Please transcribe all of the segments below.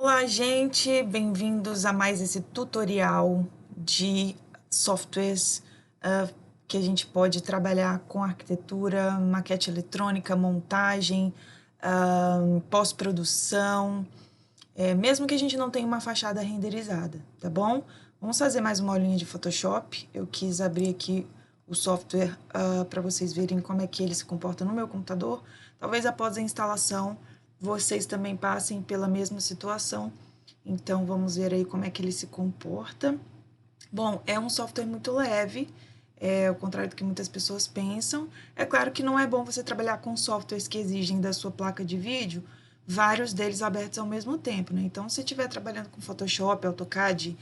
Olá, gente! Bem-vindos a mais esse tutorial de softwares que a gente pode trabalhar com arquitetura, maquete eletrônica, montagem, pós-produção, mesmo que a gente não tenha uma fachada renderizada, tá bom? Vamos fazer mais uma aulinha de Photoshop. Eu quis abrir aqui o software para vocês verem como é que ele se comporta no meu computador. Talvez após a instalação vocês também passem pela mesma situação. Então, vamos ver aí como é que ele se comporta. Bom, é um software muito leve, ao contrário do que muitas pessoas pensam. É claro que não é bom você trabalhar com softwares que exigem da sua placa de vídeo vários deles abertos ao mesmo tempo, né? Então, se estiver trabalhando com Photoshop, AutoCAD,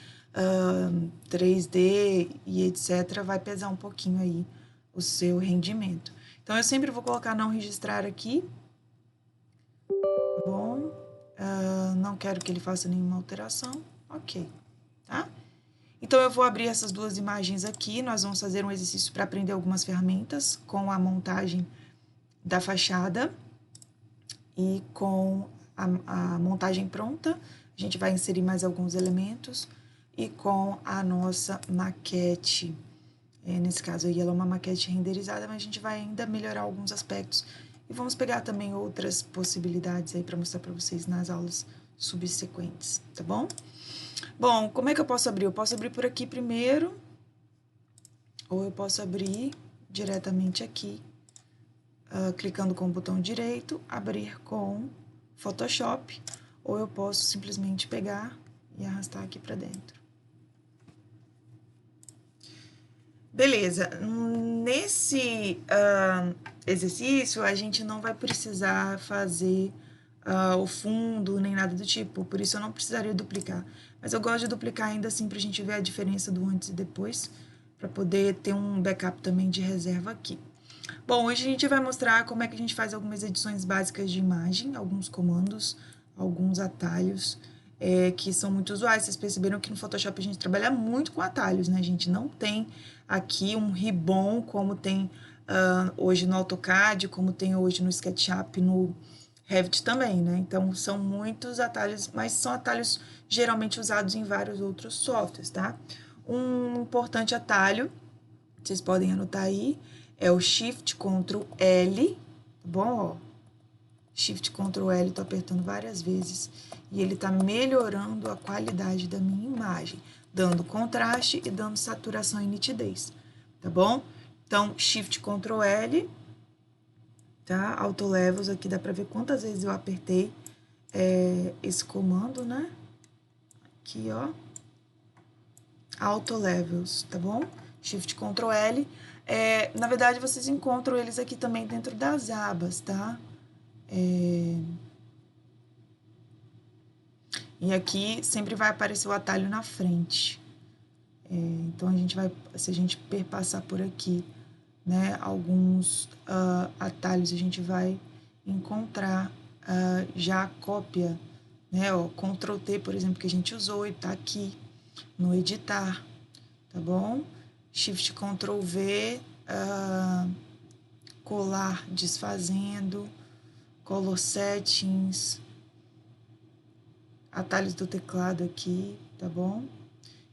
3D e etc., vai pesar um pouquinho aí o seu rendimento. Então, eu sempre vou colocar não registrar aqui, tá bom? Não quero que ele faça nenhuma alteração, ok, tá? Então, eu vou abrir essas duas imagens aqui, nós vamos fazer um exercício para aprender algumas ferramentas com a montagem da fachada e com a montagem pronta. A gente vai inserir mais alguns elementos e com a nossa maquete. Nesse caso aí, ela é uma maquete renderizada, mas a gente vai ainda melhorar alguns aspectos e vamos pegar também outras possibilidades aí para mostrar para vocês nas aulas subsequentes, tá bom? Bom, como é que eu posso abrir? Eu posso abrir por aqui primeiro, ou eu posso abrir diretamente aqui, clicando com o botão direito, abrir com Photoshop, ou eu posso simplesmente pegar e arrastar aqui para dentro. Beleza, nesse exercício a gente não vai precisar fazer o fundo nem nada do tipo, por isso eu não precisaria duplicar. Mas eu gosto de duplicar ainda assim para a gente ver a diferença do antes e depois, para poder ter um backup também de reserva aqui. Bom, hoje a gente vai mostrar como é que a gente faz algumas edições básicas de imagem, alguns comandos, alguns atalhos, que são muito usuais. Vocês perceberam que no Photoshop a gente trabalha muito com atalhos, né? A gente não tem aqui um ribbon como tem hoje no AutoCAD, como tem hoje no SketchUp, no Revit também, né? Então, são muitos atalhos, mas são atalhos geralmente usados em vários outros softwares, tá? Um importante atalho, vocês podem anotar aí, é o Shift Ctrl L, tá bom? Ó, Shift Ctrl L, tô apertando várias vezes e ele tá melhorando a qualidade da minha imagem, dando contraste e dando saturação e nitidez, tá bom? Então, Shift Ctrl L, tá? Auto Levels, aqui dá pra ver quantas vezes eu apertei esse comando, né? Aqui, ó. Auto Levels, tá bom? Shift Ctrl L. Na verdade, vocês encontram eles aqui também dentro das abas, tá? E aqui sempre vai aparecer o atalho na frente. Então, se a gente perpassar por aqui, né, alguns atalhos, a gente vai encontrar já a cópia, né, ó, Ctrl T, por exemplo, que a gente usou e tá aqui no editar, tá bom? Shift Ctrl V, colar desfazendo, color settings, atalhos do teclado aqui, tá bom?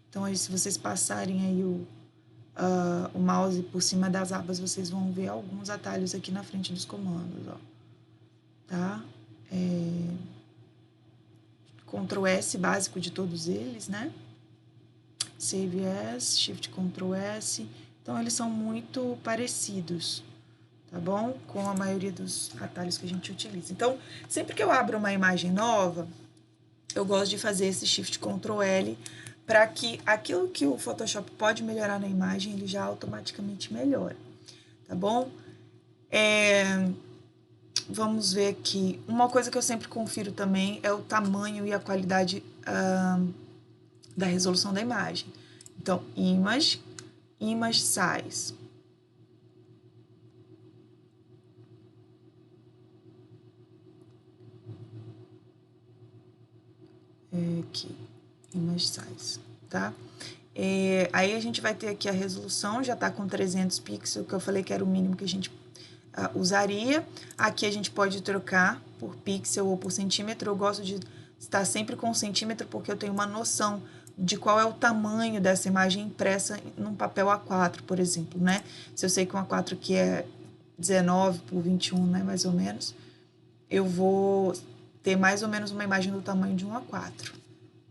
Então, aí, se vocês passarem aí o mouse por cima das abas, vocês vão ver alguns atalhos aqui na frente dos comandos, ó. Tá? Ctrl S, básico de todos eles, né? Save As, Shift Ctrl S. Então, eles são muito parecidos, tá bom? Com a maioria dos atalhos que a gente utiliza. Então, sempre que eu abro uma imagem nova, eu gosto de fazer esse Shift Ctrl L para que aquilo que o Photoshop pode melhorar na imagem, ele já automaticamente melhora, tá bom? Vamos ver aqui. Uma coisa que eu sempre confiro também é o tamanho e a qualidade da resolução da imagem. Então, Image Size. Aqui, Image Size, tá? Aí a gente vai ter aqui a resolução, já tá com 300 pixels, que eu falei que era o mínimo que a gente usaria. Aqui a gente pode trocar por pixel ou por centímetro. Eu gosto de estar sempre com centímetro, porque eu tenho uma noção de qual é o tamanho dessa imagem impressa num papel A4, por exemplo, né? Se eu sei que um A4 aqui é 19 por 21, né, mais ou menos, eu vou ter mais ou menos uma imagem do tamanho de um A4,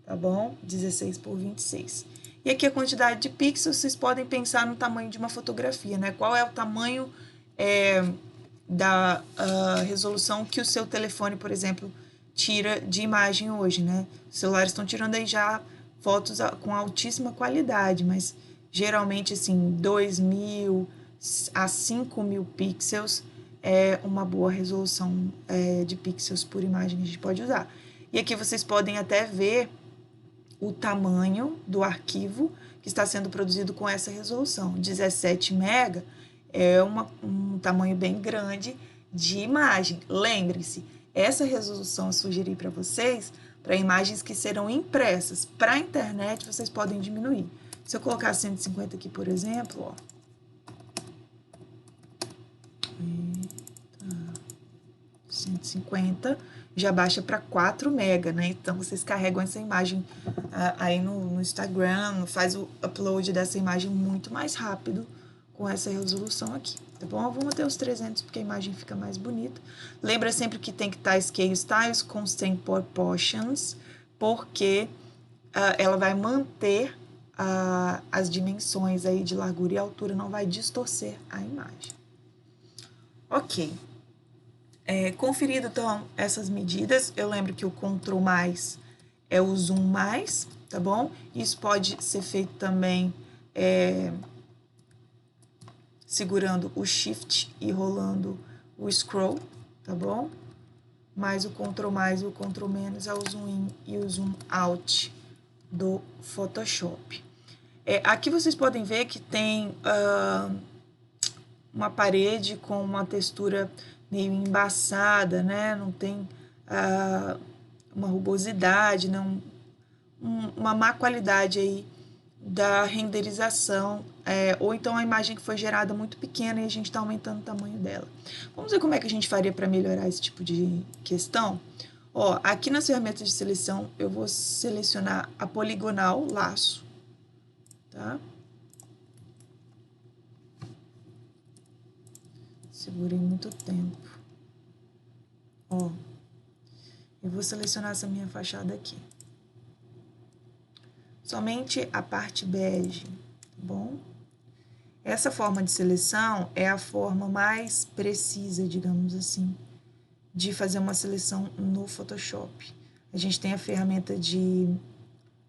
tá bom? 16 por 26. E aqui a quantidade de pixels, vocês podem pensar no tamanho de uma fotografia, né? Qual é o tamanho da resolução que o seu telefone, por exemplo, tira de imagem hoje, né? Os celulares estão tirando aí já fotos com altíssima qualidade, mas geralmente, assim, 2.000 a 5.000 pixels é uma boa resolução de pixels por imagem que a gente pode usar. E aqui vocês podem até ver o tamanho do arquivo que está sendo produzido com essa resolução. 17 MB é um tamanho bem grande de imagem. Lembrem-se, essa resolução eu sugeri para vocês para imagens que serão impressas. Para a internet, vocês podem diminuir. Se eu colocar 150 aqui, por exemplo, ó. 150, já baixa para 4 MB, né? Então, vocês carregam essa imagem aí no Instagram, faz o upload dessa imagem muito mais rápido com essa resolução aqui, tá bom? Eu vou manter os 300 porque a imagem fica mais bonita. Lembra sempre que tem que estar Scale Styles, Constant Proportions, porque ela vai manter as dimensões aí de largura e altura, não vai distorcer a imagem. Ok. Conferido, então, essas medidas, eu lembro que o Ctrl mais é o Zoom mais, tá bom? Isso pode ser feito também segurando o Shift e rolando o Scroll, tá bom? Mais o Ctrl mais e o Ctrl menos é o Zoom in e o Zoom out do Photoshop. Aqui vocês podem ver que tem uma parede com uma textura meio embaçada, né? Não tem uma rugosidade, não, uma má qualidade aí da renderização, ou então a imagem que foi gerada muito pequena e a gente está aumentando o tamanho dela. Vamos ver como é que a gente faria para melhorar esse tipo de questão? Ó, aqui nas ferramentas de seleção, eu vou selecionar a poligonal laço, tá? Segurei muito tempo. Ó, eu vou selecionar essa minha fachada aqui. Somente a parte bege, tá bom? Essa forma de seleção é a forma mais precisa, digamos assim, de fazer uma seleção no Photoshop. A gente tem a ferramenta de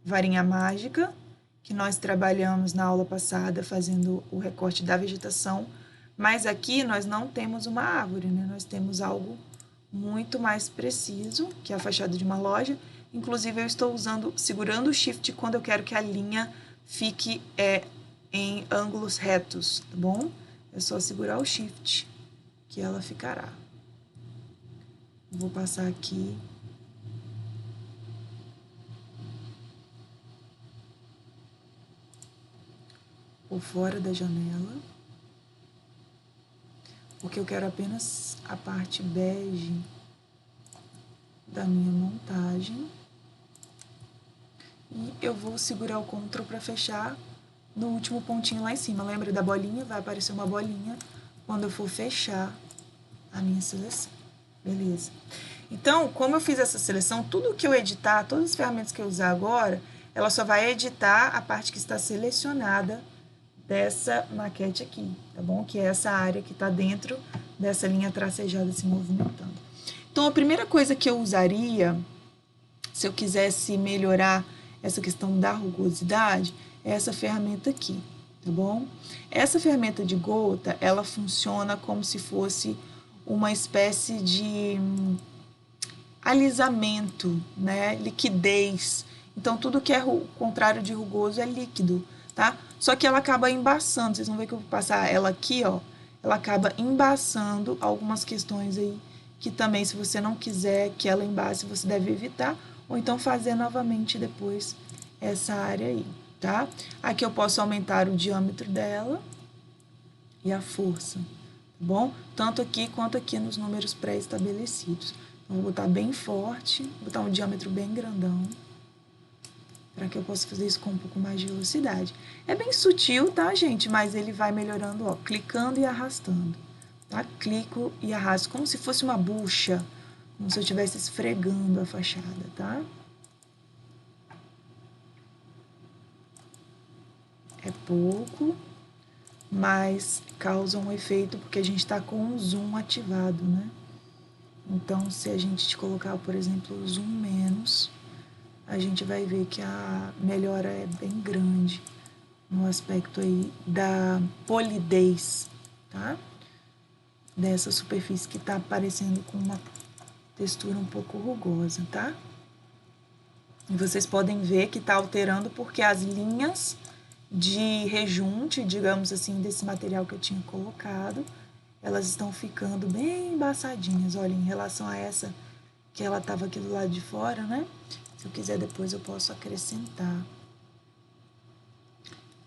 varinha mágica, que nós trabalhamos na aula passada fazendo o recorte da vegetação, mas aqui nós não temos uma árvore, né? Nós temos algo muito mais preciso, que é a fachada de uma loja. Inclusive, eu estou segurando o Shift quando eu quero que a linha fique em ângulos retos, tá bom? É só segurar o Shift que ela ficará. Vou passar aqui. Por fora da janela. Porque eu quero apenas a parte bege da minha montagem. E eu vou segurar o Ctrl para fechar no último pontinho lá em cima. Lembra da bolinha? Vai aparecer uma bolinha quando eu for fechar a minha seleção. Beleza? Então, como eu fiz essa seleção, tudo que eu editar, todas as ferramentas que eu usar agora, ela só vai editar a parte que está selecionada dessa maquete aqui, tá bom? Que é essa área que está dentro dessa linha tracejada se movimentando. Então, a primeira coisa que eu usaria, se eu quisesse melhorar essa questão da rugosidade, é essa ferramenta aqui, tá bom? Essa ferramenta de gota, ela funciona como se fosse uma espécie de alisamento, né? Liquidez. Então, tudo que é o contrário de rugoso é líquido, tá? Só que ela acaba embaçando. Vocês vão ver que eu vou passar ela aqui, ó. Ela acaba embaçando algumas questões aí que também, se você não quiser que ela embace, você deve evitar. Ou então fazer novamente depois essa área aí, tá? Aqui eu posso aumentar o diâmetro dela e a força, tá bom? Tanto aqui quanto aqui nos números pré-estabelecidos. Vou botar bem forte, botar um diâmetro bem grandão, para que eu possa fazer isso com um pouco mais de velocidade. É bem sutil, tá, gente? Mas ele vai melhorando, ó, clicando e arrastando, tá? Clico e arrasto, como se fosse uma bucha, como se eu estivesse esfregando a fachada, tá? É pouco, mas causa um efeito porque a gente está com o zoom ativado, né? Então, se a gente colocar, por exemplo, o zoom menos, a gente vai ver que a melhora é bem grande no aspecto aí da polidez, tá? Dessa superfície que tá aparecendo com uma textura um pouco rugosa, tá? E vocês podem ver que tá alterando porque as linhas de rejunte, digamos assim, desse material que eu tinha colocado, elas estão ficando bem embaçadinhas. Olha, em relação a essa que ela tava aqui do lado de fora, né? Se eu quiser depois eu posso acrescentar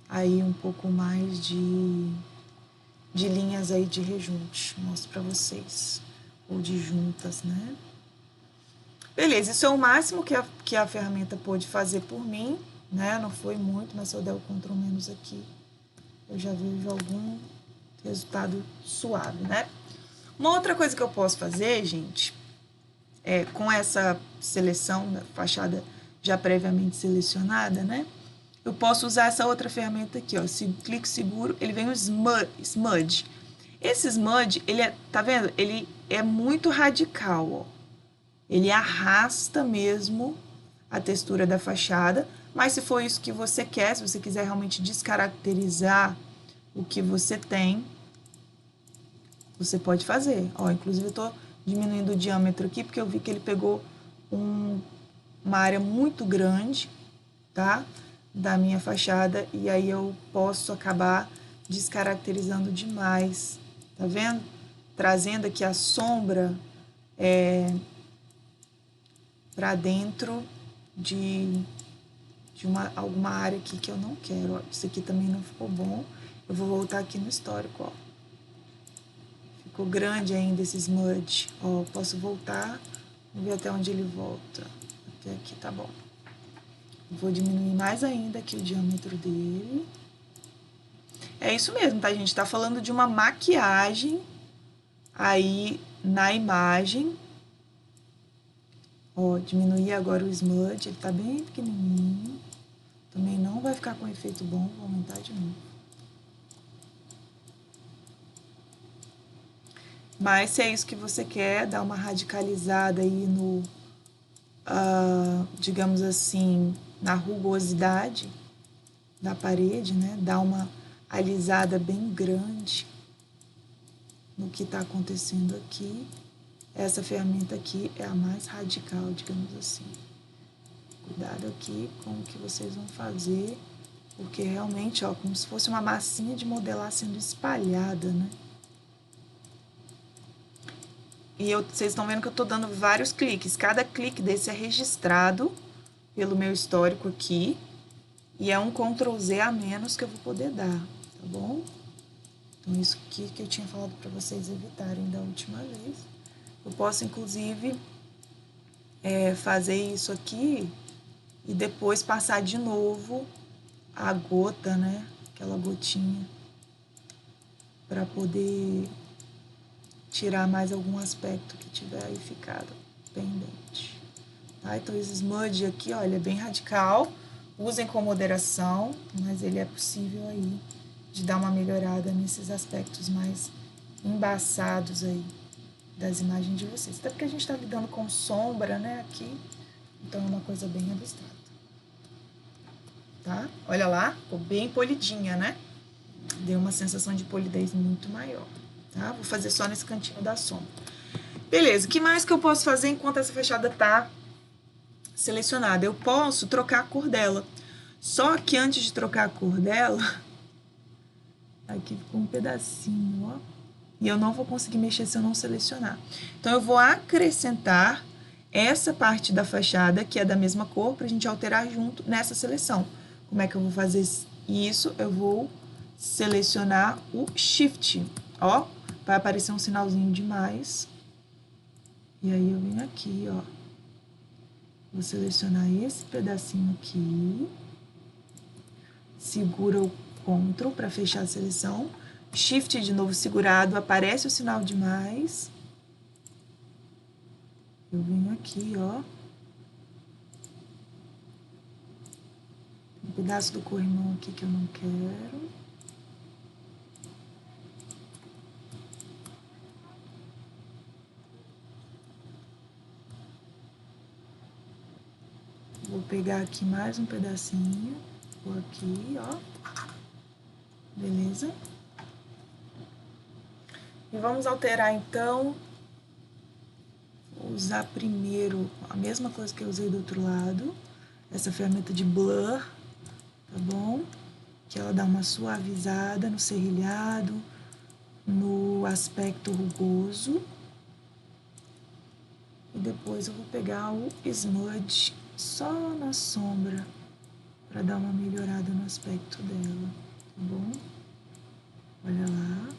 aí um pouco mais de linhas aí de rejunte. Mostro pra vocês. Ou de juntas, né? Beleza, isso é o máximo que a ferramenta pôde fazer por mim, né? Não foi muito, mas se eu der o Ctrl menos aqui, eu já vejo algum resultado suave, né? Uma outra coisa que eu posso fazer, gente, com essa seleção da fachada já previamente selecionada, né? Eu posso usar essa outra ferramenta aqui, ó. Se clico seguro, ele vem o Smudge. Esse Smudge, ele tá vendo? Ele é muito radical, ó. Ele arrasta mesmo a textura da fachada, mas se for isso que você quer, se você quiser realmente descaracterizar o que você tem, você pode fazer. Ó, inclusive eu tô diminuindo o diâmetro aqui, porque eu vi que ele pegou uma área muito grande, tá? Da minha fachada, e aí eu posso acabar descaracterizando demais, tá vendo? Trazendo aqui a sombra para dentro de alguma área aqui que eu não quero. Ó, isso aqui também não ficou bom. Eu vou voltar aqui no histórico, ó. Ficou grande ainda esse smudge. Ó, posso voltar, vamos ver até onde ele volta. Até aqui tá bom. Vou diminuir mais ainda aqui o diâmetro dele. É isso mesmo, tá, gente? Tá falando de uma maquiagem aí na imagem. Ó, diminuir agora o smudge, ele tá bem pequenininho. Também não vai ficar com efeito bom, vou aumentar de novo. Mas se é isso que você quer, dar uma radicalizada aí no, digamos assim, na rugosidade da parede, né? Dar uma alisada bem grande no que está acontecendo aqui. Essa ferramenta aqui é a mais radical, digamos assim. Cuidado aqui com o que vocês vão fazer, porque realmente, ó, como se fosse uma massinha de modelar sendo espalhada, né? E vocês estão vendo que eu tô dando vários cliques. Cada clique desse é registrado pelo meu histórico aqui. E é um Ctrl Z a menos que eu vou poder dar, tá bom? Então, isso aqui que eu tinha falado para vocês evitarem da última vez. Eu posso, inclusive, fazer isso aqui e depois passar de novo a gota, né? Aquela gotinha, para poder tirar mais algum aspecto que tiver aí ficado pendente. Tá? Então, esse smudge aqui, ó, ele é bem radical. Usem com moderação, mas ele é possível aí de dar uma melhorada nesses aspectos mais embaçados aí das imagens de vocês. Até porque a gente está lidando com sombra, né, aqui. Então, é uma coisa bem abstrata. Tá? Olha lá, ficou bem polidinha, né? Deu uma sensação de polidez muito maior, tá? Vou fazer só nesse cantinho da sombra. Beleza, o que mais que eu posso fazer enquanto essa fachada tá selecionada? Eu posso trocar a cor dela. Só que antes de trocar a cor dela, aqui ficou um pedacinho, ó. E eu não vou conseguir mexer se eu não selecionar. Então, eu vou acrescentar essa parte da fachada, que é da mesma cor, pra gente alterar junto nessa seleção. Como é que eu vou fazer isso? Eu vou selecionar o Shift, ó. Vai aparecer um sinalzinho de mais. E aí eu venho aqui, ó, vou selecionar esse pedacinho aqui, segura o Ctrl para fechar a seleção, Shift de novo segurado, aparece o sinal de mais. Eu venho aqui, ó. Um pedaço do corrimão aqui que eu não quero. Vou pegar aqui mais um pedacinho. Vou aqui, ó. Beleza? E vamos alterar, então. Vou usar primeiro a mesma coisa que eu usei do outro lado. Essa ferramenta de blur, tá bom? Que ela dá uma suavizada no serrilhado, no aspecto rugoso. E depois eu vou pegar o smudge só na sombra, para dar uma melhorada no aspecto dela, tá bom? Olha lá.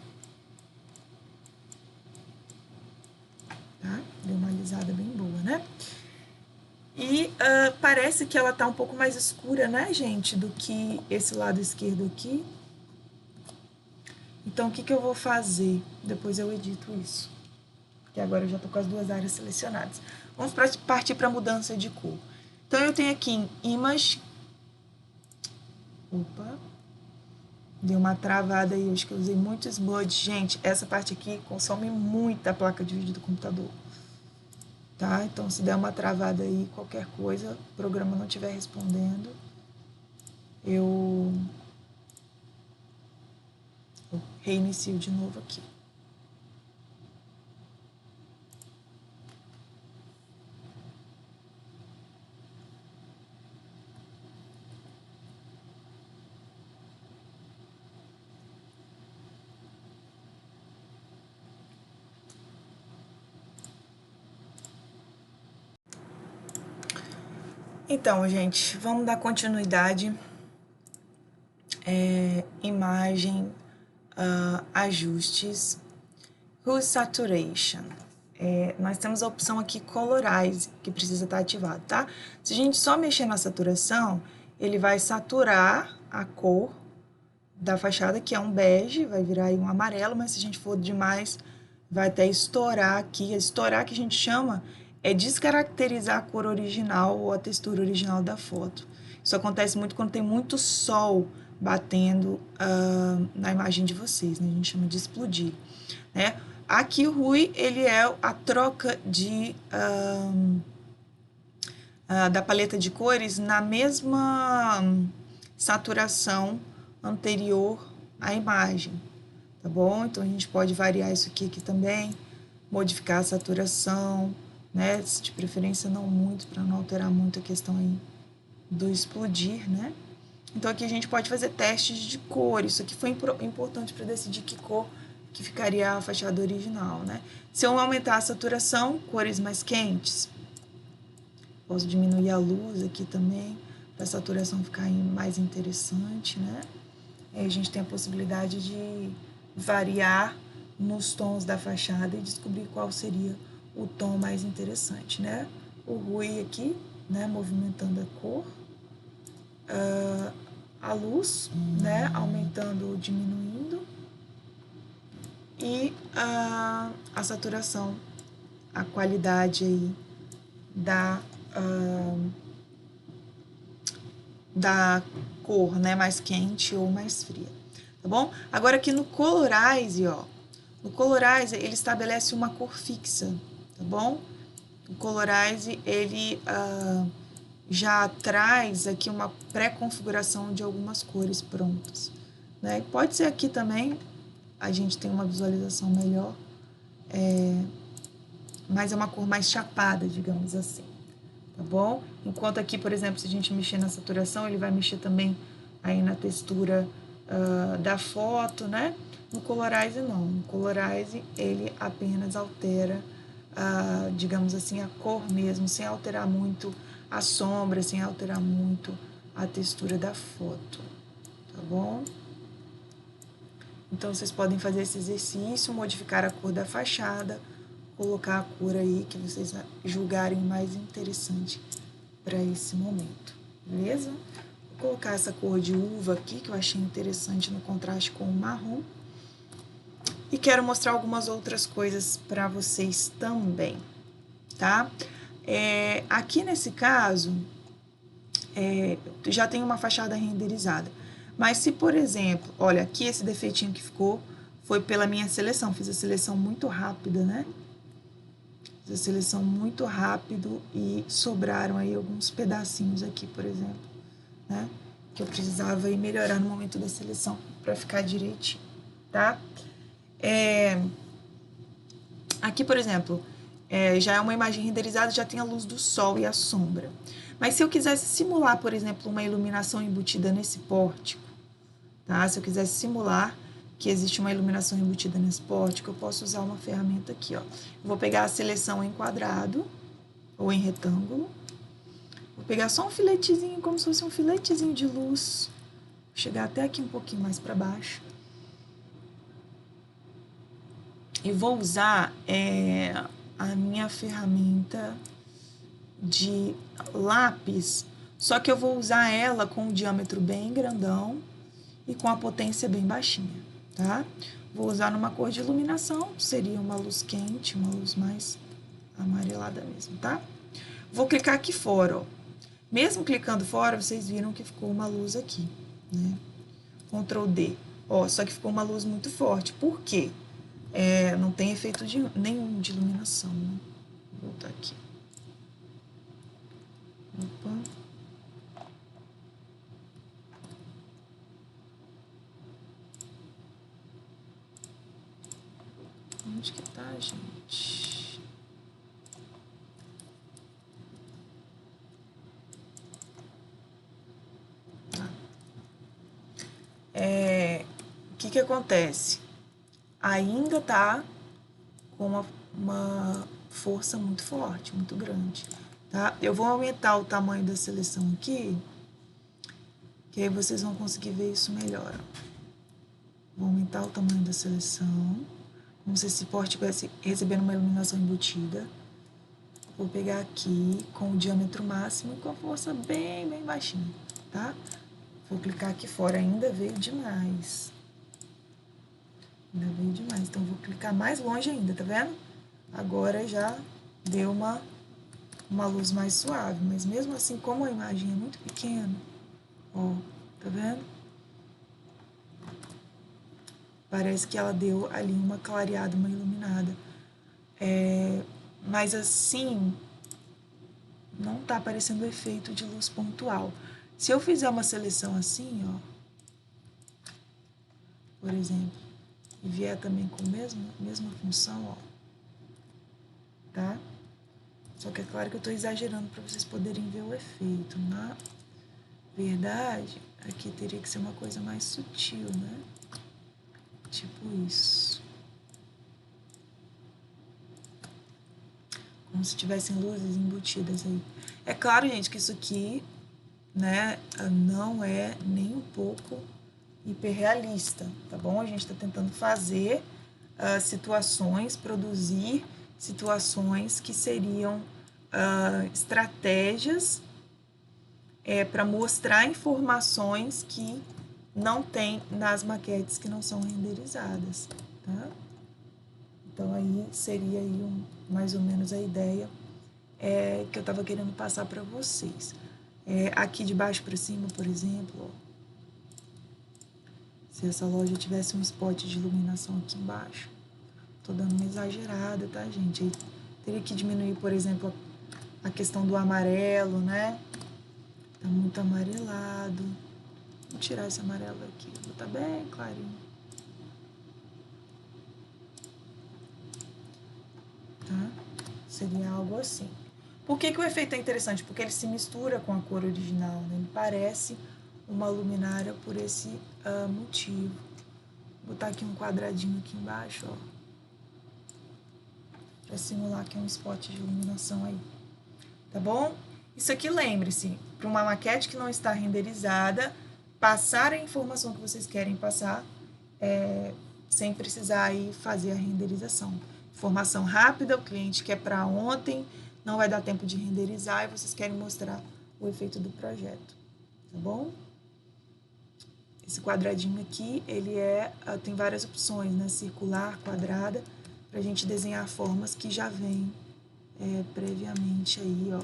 Tá? Deu uma alisada bem boa, né? E parece que ela tá um pouco mais escura, né, gente, do que esse lado esquerdo aqui. Então, o que que eu vou fazer? Depois eu edito isso. Porque agora eu já tô com as duas áreas selecionadas. Vamos partir para mudança de cor. Então, eu tenho aqui em Image. Opa. Deu uma travada aí, eu acho que eu usei muito smudge. Gente, essa parte aqui consome muita placa de vídeo do computador. Tá? Então, se der uma travada aí, qualquer coisa, o programa não estiver respondendo, eu reinicio de novo aqui. Então, gente, vamos dar continuidade. Imagem, ajustes, Hue Saturation. Nós temos a opção aqui Colorize, que precisa estar ativado, tá? Se a gente só mexer na saturação, ele vai saturar a cor da fachada, que é um bege, vai virar aí um amarelo, mas se a gente for demais, vai até estourar aqui. Estourar, que a gente chama, é descaracterizar a cor original ou a textura original da foto. Isso acontece muito quando tem muito sol batendo na imagem de vocês, né? A gente chama de explodir, né? Aqui o Hue, ele é a troca da paleta de cores na mesma saturação anterior à imagem, tá bom? Então, a gente pode variar isso aqui também, modificar a saturação, né? De preferência não muito, para não alterar muito a questão aí do explodir, né? Então, aqui a gente pode fazer testes de cor. Isso aqui foi importante para decidir que cor que ficaria a fachada original, né? Se eu aumentar a saturação, cores mais quentes, posso diminuir a luz aqui também, para a saturação ficar mais interessante, né? Aí a gente tem a possibilidade de variar nos tons da fachada e descobrir qual seria o tom mais interessante, né? O Hue aqui, né, movimentando a cor, a luz, né, aumentando ou diminuindo, e a saturação, a qualidade aí da cor, né, mais quente ou mais fria, tá bom? Agora aqui no Colorize, ó, no Colorize ele estabelece uma cor fixa, tá bom? O Colorize, ele já traz aqui uma pré-configuração de algumas cores prontas, né? Pode ser aqui também, a gente tem uma visualização melhor, mas é uma cor mais chapada, digamos assim, tá bom? Enquanto aqui, por exemplo, se a gente mexer na saturação, ele vai mexer também aí na textura da foto, né? No Colorize, não. No Colorize, ele apenas altera, digamos assim, a cor mesmo, sem alterar muito a sombra, sem alterar muito a textura da foto, tá bom? Então, vocês podem fazer esse exercício, modificar a cor da fachada colocar a cor aí que vocês julgarem mais interessante para esse momento, beleza? Vou colocar essa cor de uva aqui, que eu achei interessante no contraste com o marrom. E quero mostrar algumas outras coisas para vocês também, tá? Aqui nesse caso, já tem uma fachada renderizada. Mas se, por exemplo, olha, aqui esse defeitinho que ficou foi pela minha seleção. Fiz a seleção muito rápida, né? Fiz a seleção muito rápido e sobraram aí alguns pedacinhos aqui, por exemplo, né? Que eu precisava ir melhorar no momento da seleção para ficar direitinho, tá? Aqui, por exemplo, já é uma imagem renderizada, já tem a luz do sol e a sombra. Mas se eu quisesse simular, por exemplo, uma iluminação embutida nesse pórtico, tá? Se eu quisesse simular que existe uma iluminação embutida nesse pórtico, eu posso usar uma ferramenta aqui, ó. Eu vou pegar a seleção em quadrado ou em retângulo. Vou pegar só um filetezinho, como se fosse um filetezinho de luz. Vou chegar até aqui um pouquinho mais para baixo. E vou usar a minha ferramenta de lápis, só que eu vou usar ela com um diâmetro bem grandão e com a potência bem baixinha, tá? Vou usar numa cor de iluminação, seria uma luz quente, uma luz mais amarelada mesmo, tá? Vou clicar aqui fora, ó. Mesmo clicando fora, vocês viram que ficou uma luz aqui, né? Ctrl D. Ó, só que ficou uma luz muito forte. Por quê? Não tem efeito nenhum de iluminação, né? Vou voltar aqui. Opa. Onde que tá, gente? Tá. O que acontece? Ainda tá com uma força muito forte, muito grande, tá? Eu vou aumentar o tamanho da seleção aqui, que aí vocês vão conseguir ver isso melhor. Vou aumentar o tamanho da seleção, como se esse pórtico estivesse recebendo uma iluminação embutida. Vou pegar aqui com o diâmetro máximo e com a força bem, bem baixinha, tá? Vou clicar aqui fora, ainda veio demais. Ainda veio demais, então vou clicar mais longe ainda, tá vendo? Agora já deu uma luz mais suave, mas mesmo assim, como a imagem é muito pequena, ó, tá vendo? Parece que ela deu ali uma clareada, uma iluminada. Mas assim, não tá aparecendo o efeito de luz pontual. Se eu fizer uma seleção assim, ó, por exemplo, e vier também com a mesma função, ó, tá? Só que é claro que eu tô exagerando para vocês poderem ver o efeito. Na verdade, aqui teria que ser uma coisa mais sutil, né? Tipo isso. Como se tivessem luzes embutidas aí. É claro, gente, que isso aqui, né, não é nem um pouco hiperrealista, tá bom? A gente tá tentando fazer situações, produzir situações que seriam estratégias para mostrar informações que não tem nas maquetes que não são renderizadas, tá? Então, aí seria aí mais ou menos a ideia que eu estava querendo passar para vocês. Aqui de baixo para cima, por exemplo, ó, se essa loja tivesse um spot de iluminação aqui embaixo, tô dando uma exagerada, tá, gente? Aí teria que diminuir, por exemplo, a questão do amarelo, né? Tá muito amarelado. Vou tirar esse amarelo aqui, vou botar bem clarinho. Tá? Seria algo assim. Por que o efeito é interessante? Porque ele se mistura com a cor original, né? Ele parece uma luminária por esse motivo. Vou botar aqui um quadradinho aqui embaixo, ó. Pra simular que é um spot de iluminação aí. Tá bom? Isso aqui, lembre-se, para uma maquete que não está renderizada, passar a informação que vocês querem passar sem precisar aí fazer a renderização. formação rápida, o cliente quer para ontem, não vai dar tempo de renderizar e vocês querem mostrar o efeito do projeto, tá bom? Esse quadradinho aqui, ele tem várias opções, né? Circular, quadrada, pra gente desenhar formas que já vêm previamente aí, ó,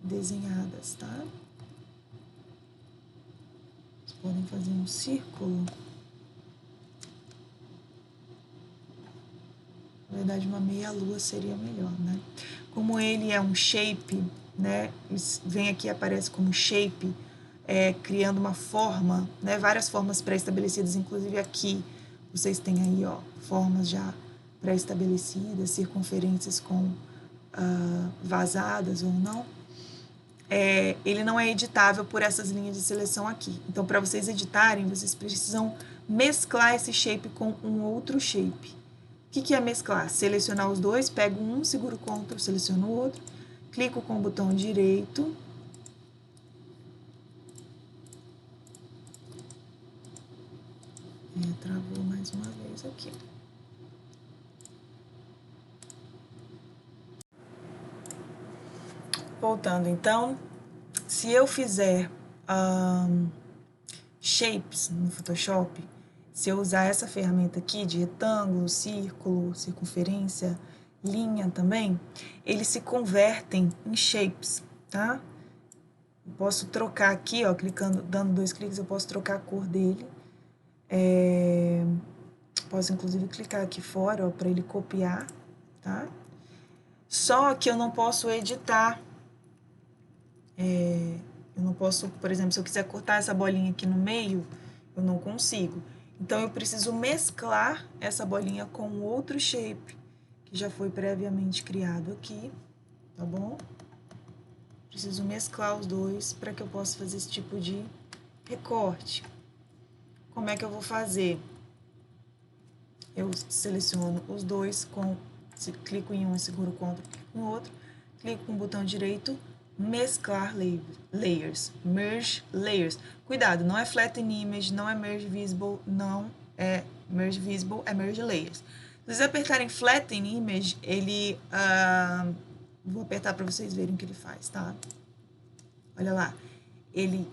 desenhadas, tá? Vocês podem fazer um círculo. Na verdade, uma meia-lua seria melhor, né? Como ele é um shape, né? Vem aqui, aparece como shape, criando uma forma, né? Várias formas pré-estabelecidas, inclusive aqui vocês têm aí, ó, formas já pré-estabelecidas, circunferências com vazadas ou não. Ele não é editável por essas linhas de seleção aqui. Então, para vocês editarem, vocês precisam mesclar esse shape com um outro shape. O que é mesclar? Selecionar os dois, pego um, seguro o Ctrl, seleciono o outro, clico com o botão direito. Travou mais uma vez aqui. Voltando, então, se eu fizer shapes no Photoshop, se eu usar essa ferramenta aqui de retângulo, círculo, circunferência, linha também, eles se convertem em shapes, tá? Eu posso trocar aqui, ó, clicando, dando 2 cliques, eu posso trocar a cor dele. Posso, inclusive, clicar aqui fora, ó, para ele copiar, tá? Só que eu não posso editar. Eu não posso, por exemplo, se eu quiser cortar essa bolinha aqui no meio, eu não consigo. Então, eu preciso mesclar essa bolinha com outro shape, que já foi previamente criado aqui, tá bom? Preciso mesclar os dois para que eu possa fazer esse tipo de recorte. Como é que eu vou fazer? Eu seleciono os dois, clico em um e seguro o Ctrl, clico no outro, clico com o botão direito, mesclar layers, merge layers. Cuidado, não é flatten image, não é merge visible, não é merge visible, é merge layers. Se vocês apertarem flatten image, ele... vou apertar para vocês verem o que ele faz, tá? Olha lá, ele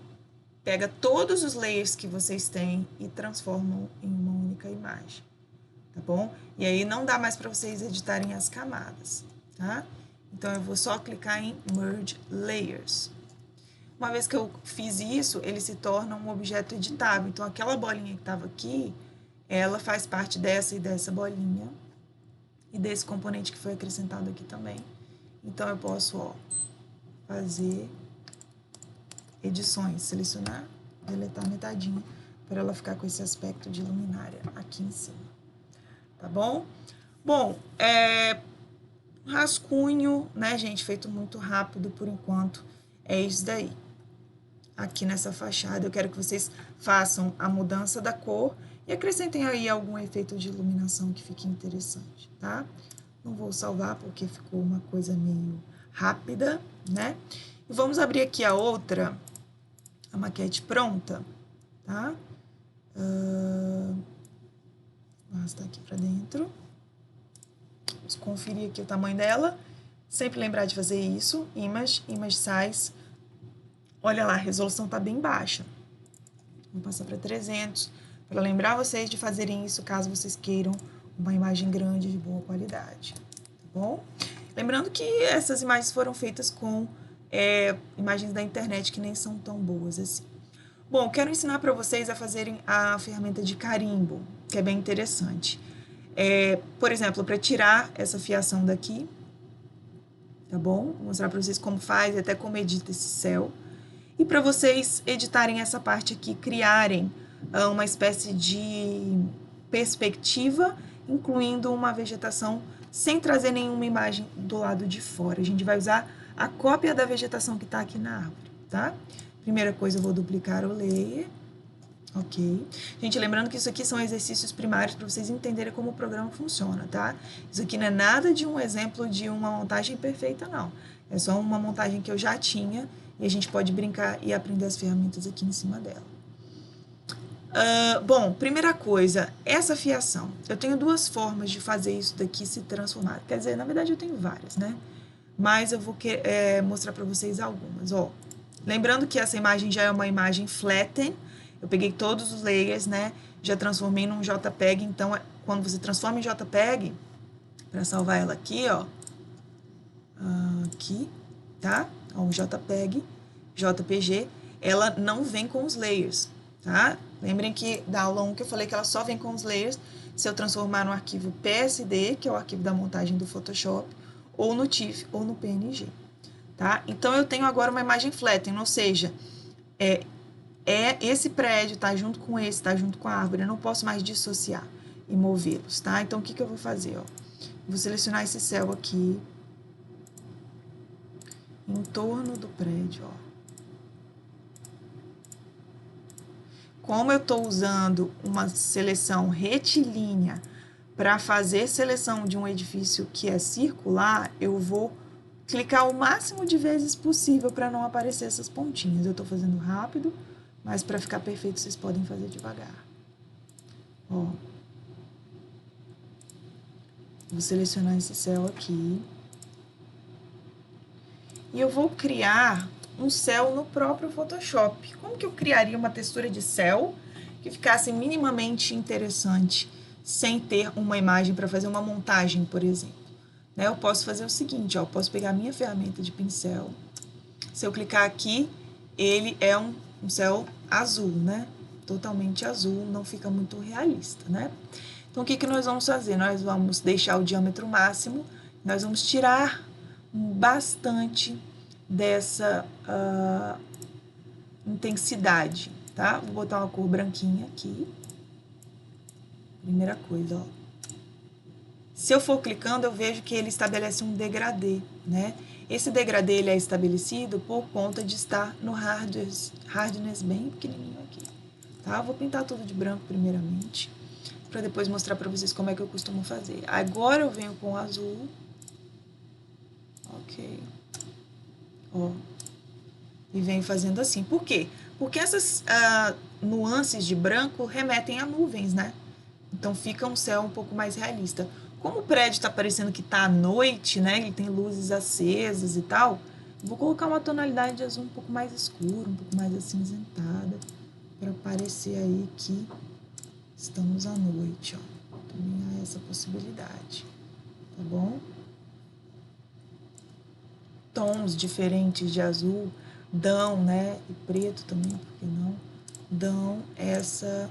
pega todos os layers que vocês têm e transformam em uma única imagem, tá bom? E aí não dá mais para vocês editarem as camadas, tá? Então, eu vou só clicar em Merge Layers. Uma vez que eu fiz isso, ele se torna um objeto editável. Então, aquela bolinha que estava aqui, ela faz parte dessa e dessa bolinha e desse componente que foi acrescentado aqui também. Então, eu posso, ó, fazer edições, selecionar, deletar metadinha, para ela ficar com esse aspecto de luminária aqui em cima. Tá bom? Bom, rascunho, né, gente, feito muito rápido por enquanto, é isso daí. Aqui nessa fachada, eu quero que vocês façam a mudança da cor e acrescentem aí algum efeito de iluminação que fique interessante, tá? Não vou salvar porque ficou uma coisa meio rápida, né? E vamos abrir aqui a outra, a maquete pronta, tá? Vou arrastar aqui pra dentro. Vamos conferir aqui o tamanho dela. Sempre lembrar de fazer isso. Image size. Olha lá, a resolução tá bem baixa. Vou passar para 300, para lembrar vocês de fazerem isso caso vocês queiram uma imagem grande de boa qualidade, tá bom? Lembrando que essas imagens foram feitas com imagens da internet que nem são tão boas assim. Bom, quero ensinar para vocês a fazerem a ferramenta de carimbo, que é bem interessante. Por exemplo, para tirar essa fiação daqui, tá bom? Vou mostrar para vocês como faz e até como edita esse céu. E para vocês editarem essa parte aqui, criarem uma espécie de perspectiva, incluindo uma vegetação, sem trazer nenhuma imagem do lado de fora. A gente vai usar a cópia da vegetação que está aqui na árvore, tá? Primeira coisa, eu vou duplicar o layer. Ok? Gente, lembrando que isso aqui são exercícios primários para vocês entenderem como o programa funciona, tá? Isso aqui não é nada de um exemplo de uma montagem perfeita, não. É só uma montagem que eu já tinha e a gente pode brincar e aprender as ferramentas aqui em cima dela. Bom, primeira coisa, essa fiação. Eu tenho duas formas de fazer isso daqui se transformar. Quer dizer, na verdade eu tenho várias, né? Mas eu vou mostrar para vocês algumas, ó. Lembrando que essa imagem já é uma imagem flatten. Eu peguei todos os layers, né? Já transformei num JPEG. Então, quando você transforma em JPEG, para salvar ela aqui, ó. Aqui, tá? Ó, um JPEG, JPG. Ela não vem com os layers, tá? Lembrem que da aula 1 que eu falei que ela só vem com os layers se eu transformar no arquivo PSD, que é o arquivo da montagem do Photoshop, ou no TIFF, ou no PNG, tá? Então, eu tenho agora uma imagem flatten, ou seja, esse prédio tá junto com esse, tá junto com a árvore, eu não posso mais dissociar e movê-los, tá? Então, o que eu vou fazer, ó? Vou selecionar esse céu aqui, em torno do prédio, ó. Como eu estou usando uma seleção retilínea para fazer seleção de um edifício que é circular, eu vou clicar o máximo de vezes possível para não aparecer essas pontinhas. Eu estou fazendo rápido, mas para ficar perfeito vocês podem fazer devagar. Ó. Vou selecionar esse céu aqui. E eu vou criar um céu no próprio Photoshop. Como que eu criaria uma textura de céu que ficasse minimamente interessante, sem ter uma imagem para fazer uma montagem, por exemplo? Né? Eu posso fazer o seguinte, ó, eu posso pegar a minha ferramenta de pincel. Se eu clicar aqui, ele é um céu azul, né? Totalmente azul, não fica muito realista, né? Então, o que nós vamos fazer? Nós vamos deixar o diâmetro máximo, nós vamos tirar bastante dessa intensidade, tá? Vou botar uma cor branquinha aqui. Primeira coisa, ó. Se eu for clicando, eu vejo que ele estabelece um degradê, né? Esse degradê ele é estabelecido por conta de estar no hardness bem pequenininho aqui, tá? Vou pintar tudo de branco primeiramente, para depois mostrar para vocês como é que eu costumo fazer. Agora eu venho com o azul. Ok. Ó. E venho fazendo assim. Por quê? Porque essas nuances de branco remetem a nuvens, né? Então fica um céu um pouco mais realista. Como o prédio está parecendo que está à noite, né? Ele tem luzes acesas e tal, vou colocar uma tonalidade de azul um pouco mais escura, um pouco mais acinzentada, para parecer aí que estamos à noite, ó. Também há essa possibilidade, tá bom? Tons diferentes de azul dão, né, e preto também, por que não, dão essa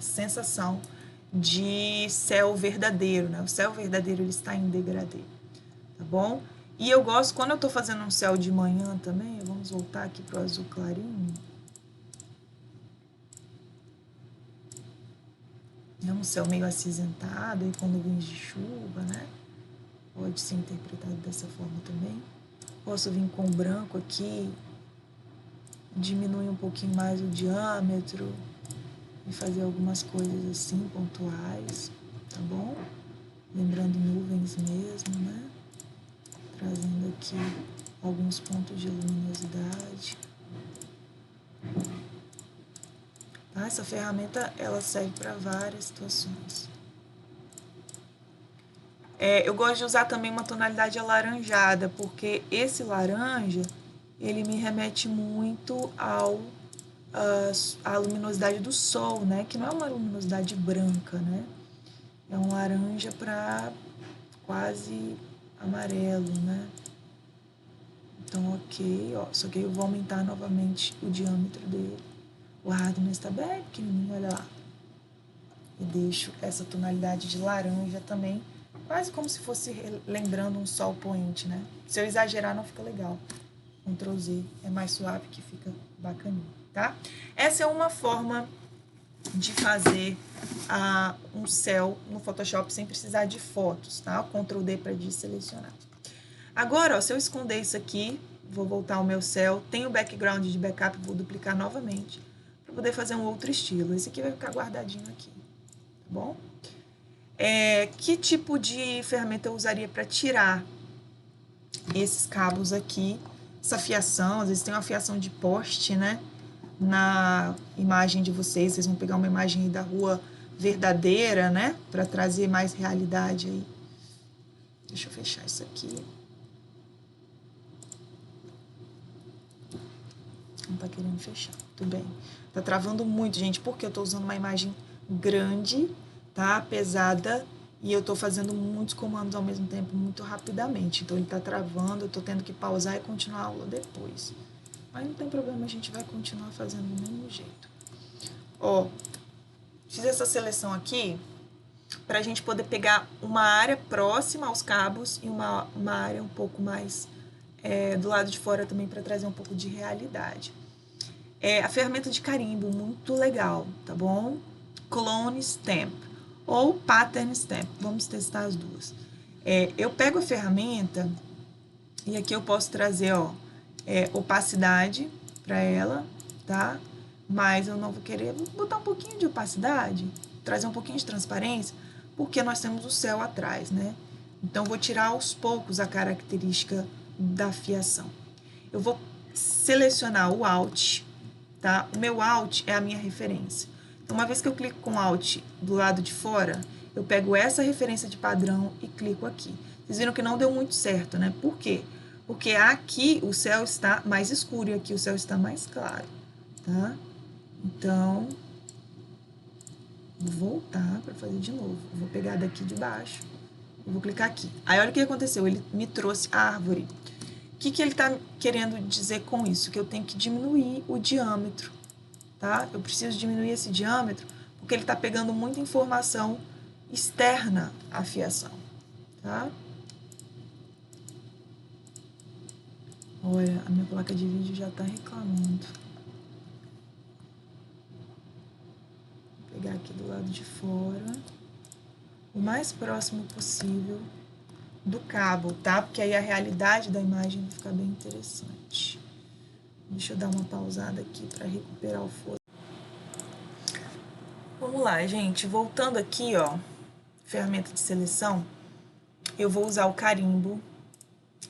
sensação de céu verdadeiro, né? O céu verdadeiro ele está em degradê, tá bom? E eu gosto, quando eu tô fazendo um céu de manhã também, vamos voltar aqui pro azul clarinho. É um céu meio acinzentado, e com nuvens de chuva, né? Pode ser interpretado dessa forma também. Posso vir com o branco aqui, diminuir um pouquinho mais o diâmetro e fazer algumas coisas assim, pontuais, tá bom? Lembrando nuvens mesmo, né? Trazendo aqui alguns pontos de luminosidade. Tá? Essa ferramenta, ela serve para várias situações. Eu gosto de usar também uma tonalidade alaranjada, porque esse laranja, ele me remete muito à luminosidade do sol, né? Que não é uma luminosidade branca, né? É um laranja para quase amarelo, né? Então, ok, ó. Só que eu vou aumentar novamente o diâmetro dele. O hardness está bem pequenininho, olha lá. E deixo essa tonalidade de laranja também, quase como se fosse lembrando um sol poente, né? Se eu exagerar, não fica legal. Ctrl Z é mais suave, que fica bacaninho, tá? Essa é uma forma de fazer um céu no Photoshop sem precisar de fotos, tá? Ctrl D para desselecionar. Agora, ó, se eu esconder isso aqui, vou voltar ao meu céu, tem o background de backup, vou duplicar novamente para poder fazer um outro estilo. Esse aqui vai ficar guardadinho aqui, tá bom? Que tipo de ferramenta eu usaria para tirar esses cabos aqui? Essa fiação, às vezes tem uma fiação de poste, né? na imagem de vocês. Vocês vão pegar uma imagem aí da rua verdadeira, né? Para trazer mais realidade aí. Deixa eu fechar isso aqui. Não tá querendo fechar. Tudo bem. Tá travando muito, gente, porque eu tô usando uma imagem grande, tá? Pesada. E eu tô fazendo muitos comandos ao mesmo tempo, muito rapidamente. Então, ele tá travando, eu tô tendo que pausar e continuar a aula depois. Mas não tem problema, a gente vai continuar fazendo do mesmo jeito. Ó, fiz essa seleção aqui pra gente poder pegar uma área próxima aos cabos e uma área um pouco mais do lado de fora também para trazer um pouco de realidade. A ferramenta de carimbo, muito legal, tá bom? Clone Stamp ou Pattern Stamp, vamos testar as duas. Eu pego a ferramenta e aqui eu posso trazer, ó, opacidade para ela, tá? Mas eu não vou querer, vou botar um pouquinho de opacidade, trazer um pouquinho de transparência, porque nós temos o céu atrás, né? Então, vou tirar aos poucos a característica da fiação. Eu vou selecionar o Alt, tá? O meu Alt é a minha referência. Então, uma vez que eu clico com Alt do lado de fora, eu pego essa referência de padrão e clico aqui. Vocês viram que não deu muito certo, né? Por quê? Porque aqui o céu está mais escuro e aqui o céu está mais claro, tá? Então, vou voltar para fazer de novo. Eu vou pegar daqui de baixo e vou clicar aqui. Aí, olha o que aconteceu. Ele me trouxe a árvore. O que ele está querendo dizer com isso? Que eu tenho que diminuir o diâmetro, tá? Eu preciso diminuir esse diâmetro porque ele está pegando muita informação externa à fiação, tá? Olha, a minha placa de vídeo já está reclamando. Vou pegar aqui do lado de fora, o mais próximo possível do cabo, tá? Porque aí a realidade da imagem vai ficar bem interessante. Deixa eu dar uma pausada aqui para recuperar o fôlego. Vamos lá, gente. Voltando aqui, ó, ferramenta de seleção, eu vou usar o carimbo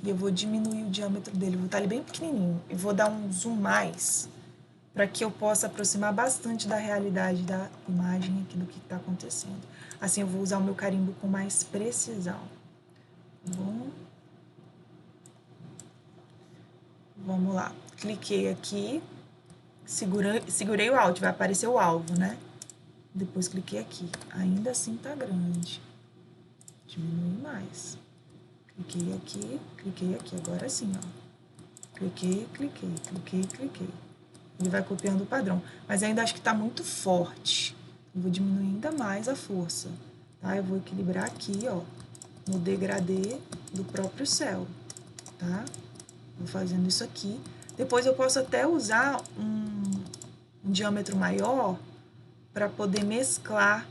e eu vou diminuir o diâmetro dele. Vou botar ele bem pequenininho e vou dar um zoom mais para que eu possa aproximar bastante da realidade da imagem aqui do que está acontecendo. Assim, eu vou usar o meu carimbo com mais precisão. Bom, vamos lá. Cliquei aqui, segurei o Alt, vai aparecer o alvo, né? Depois cliquei aqui. Ainda assim tá grande. Diminui mais. Cliquei aqui. Agora sim, ó. Cliquei. Ele vai copiando o padrão. Mas ainda acho que tá muito forte. Eu vou diminuir ainda mais a força. Tá? Eu vou equilibrar aqui, ó, no degradê do próprio céu. Tá? Vou fazendo isso aqui. Depois eu posso até usar um diâmetro maior para poder mesclar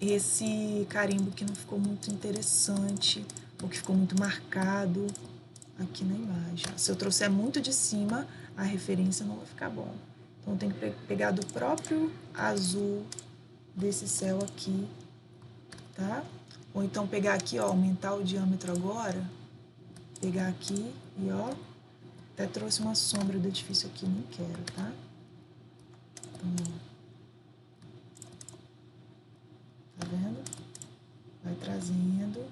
esse carimbo que não ficou muito interessante, ou que ficou muito marcado aqui na imagem. Se eu trouxer muito de cima, a referência não vai ficar bom. Então, eu tenho que pegar do próprio azul desse céu aqui, tá? Ou então pegar aqui, ó, aumentar o diâmetro agora, pegar aqui e, ó, até trouxe uma sombra do edifício aqui, não quero, tá? Então, tá vendo? Vai trazendo,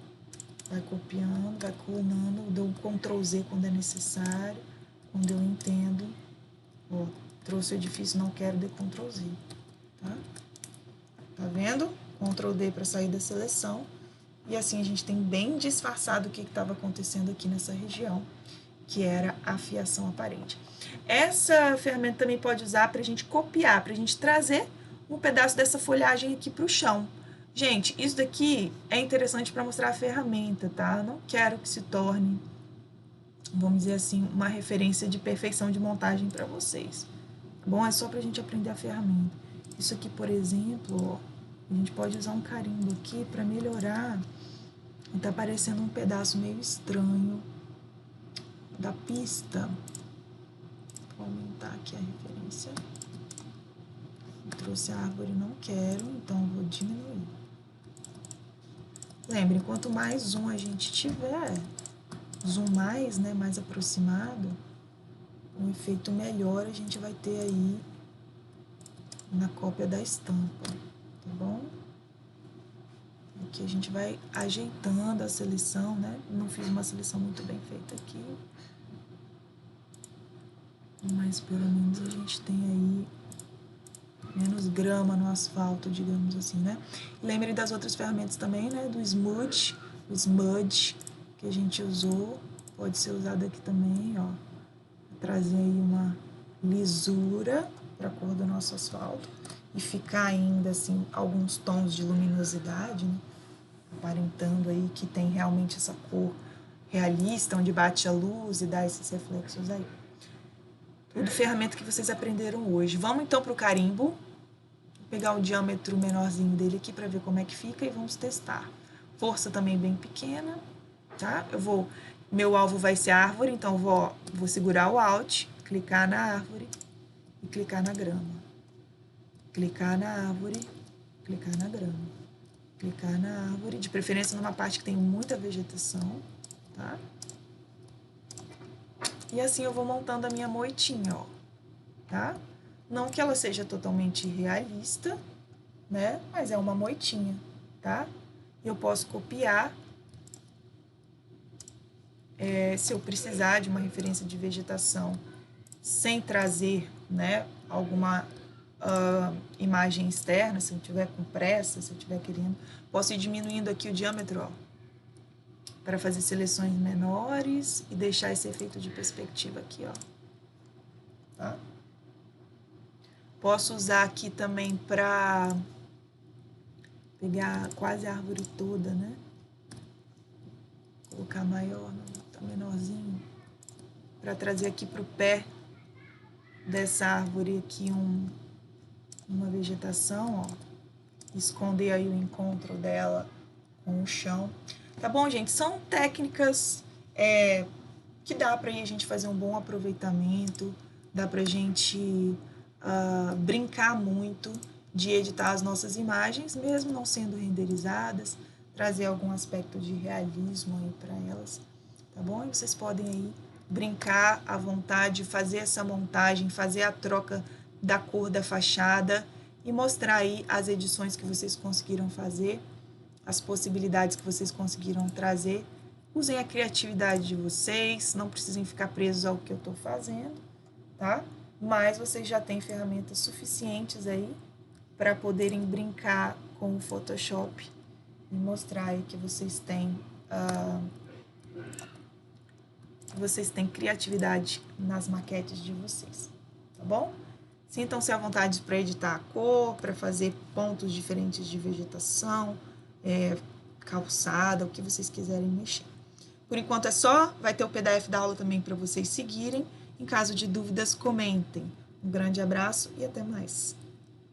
vai copiando, vai clonando, dou um Ctrl Z quando é necessário, quando eu entendo. Ó, trouxe o edifício, não quero, dei Ctrl Z, tá? Tá vendo? Ctrl D para sair da seleção. E assim a gente tem bem disfarçado o que estava acontecendo aqui nessa região, que era a fiação aparente. Essa ferramenta também pode usar para a gente copiar, para a gente trazer um pedaço dessa folhagem aqui para o chão. Gente, isso daqui é interessante para mostrar a ferramenta, tá? Eu não quero que se torne, vamos dizer assim, uma referência de perfeição de montagem para vocês. Bom, é só para a gente aprender a ferramenta. Isso aqui, por exemplo, ó, a gente pode usar um carimbo aqui para melhorar. Tá aparecendo um pedaço meio estranho da pista. Vou aumentar aqui a referência. Eu trouxe a árvore, não quero, então vou diminuir. Lembrem, quanto mais zoom a gente tiver, zoom mais, né, mais aproximado, um efeito melhor a gente vai ter aí na cópia da estampa, tá bom? Aqui a gente vai ajeitando a seleção, né? Não fiz uma seleção muito bem feita aqui. Mas pelo menos a gente tem aí menos grama no asfalto, digamos assim, né? Lembre das outras ferramentas também, né? Do Smudge, o Smudge que a gente usou, pode ser usado aqui também, ó. Trazer aí uma lisura para a cor do nosso asfalto e ficar ainda, assim, alguns tons de luminosidade, né? Aparentando aí que tem realmente essa cor realista, onde bate a luz e dá esses reflexos aí. Tudo ferramenta que vocês aprenderam hoje. Vamos então para o carimbo. Vou pegar o diâmetro menorzinho dele aqui para ver como é que fica e vamos testar. Força também bem pequena, tá? Meu alvo vai ser a árvore, então vou segurar o Alt, clicar na árvore e clicar na grama. Clicar na árvore, clicar na grama. Clicar na árvore, de preferência numa parte que tem muita vegetação, tá? E assim eu vou montando a minha moitinha, ó, tá? Não que ela seja totalmente realista, né? Mas é uma moitinha, tá? Eu posso copiar, se eu precisar de uma referência de vegetação, sem trazer, né, alguma imagem externa, se eu tiver com pressa, se eu estiver querendo, posso ir diminuindo aqui o diâmetro, ó, para fazer seleções menores e deixar esse efeito de perspectiva aqui, ó. Tá? Posso usar aqui também para pegar quase a árvore toda, né? Colocar maior, tá menorzinho, para trazer aqui para o pé dessa árvore aqui uma vegetação, ó. Esconder aí o encontro dela com o chão. Tá bom, gente? São técnicas que dá pra a gente fazer um bom aproveitamento, dá pra gente brincar muito de editar as nossas imagens, mesmo não sendo renderizadas, trazer algum aspecto de realismo aí para elas, tá bom? E vocês podem aí brincar à vontade, fazer essa montagem, fazer a troca da cor da fachada e mostrar aí as edições que vocês conseguiram fazer, as possibilidades que vocês conseguiram trazer. Usem a criatividade de vocês, não precisem ficar presos ao que eu estou fazendo, tá? Mas vocês já têm ferramentas suficientes aí para poderem brincar com o Photoshop e mostrar aí que vocês têm criatividade nas maquetes de vocês, tá bom? Sintam-se à vontade para editar a cor, para fazer pontos diferentes de vegetação, calçada, o que vocês quiserem mexer. Por enquanto é só, vai ter o PDF da aula também para vocês seguirem. Em caso de dúvidas, comentem. Um grande abraço e até mais.